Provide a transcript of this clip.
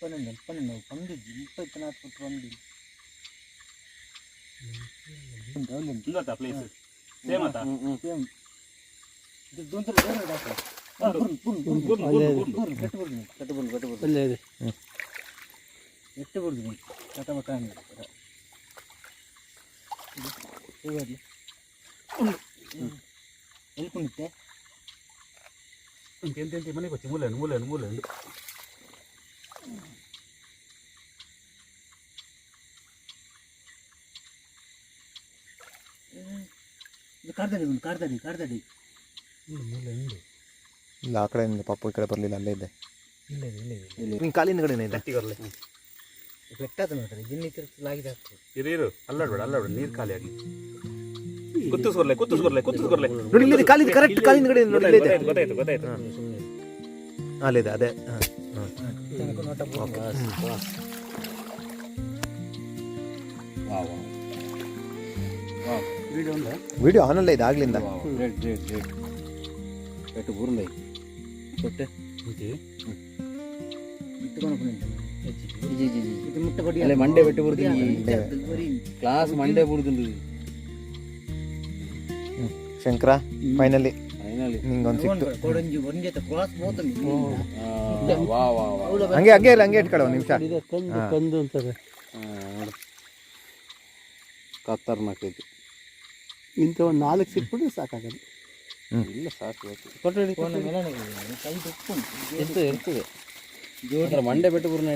ಪನ್ನెండు పండిద్ది 34 foot పండిద్ది ఇంకొక place same అత same ఇది దొంతలు వేరే డాక్టర్ కట్టుబడి లేదు ఎట్టుబడి కట్టబట్టాను వెళ్ళుకుంటే ఇంకెంత మనకి వచ్చి మూలేను ಕಾಡ್ದಡಿ ಇಲ್ಲ ಆ ಕಡೆ ಪಾಪು ಈ ಕಡೆ ಬರಲಿಲ್ಲ ಅಲ್ಲೇ ಇದೆ ನಿನ್ನ ಕಾಲಿನ ಕಡೆನೇ ಇದೆ ಬೆಟ್ಟದ ನೋಡ್ರಿ ಜಿನ್ನಿ ತಿರುಗಿಸಲಾಗಿದೆ ಇರು ಅಲ್ಲಾಡ್ಬೇಡ ನೀರು ಖಾಲಿ ಆಗಲಿ ಕುತ್ತಿಸ್ಕೊರ್ಲೆ ನೋಡಿ ಇಲ್ಲಿದೆ ಕಾಲಿನ ಕರೆಕ್ಟ್ ಕಾಲಿನ ಕಡೆ ನೋಡಿ ಇಲ್ಲಿದೆ ಗೊತ್ತಾಯ್ತು ಅಲ್ಲಿದೆ ಅದೇ ವಿಡಿಯೋ ಆನಲ್ಲ ಇದೆ ಆಗ್ಲಿಂದ పెట్టు బూరుంది పెట్టు ಅಲ್ಲೇ ಮಂಡೆ ಬಿಟ್ಟು ಬರುತ್ತೀನಿ ಕ್ಲಾಸ್ ಮಂಡೆ ಬರುತ್ತೀನಿ ಶಂಕರ ಫೈನಲಿ ನಿಂಗೊಂದು ಸಿಕ್ತು ಹಂಗೆ ಇಟ್ಕೊಳ್ಳೋ ನಿಮಿಷ ಕಂದು ಅಂತಾರೆ ಖತರ್ನಾಕೈತಿ ಇಂಥ ಒಂದು 4 ಸಿಕ್ಬಿಟ್ಟು ಸಾಕಾಗದು ಇಲ್ಲ ಸಾಕು ಇರ್ತದೆ ಮಂಡೆ ಬಿಟ್ಟು ಬರೋಣ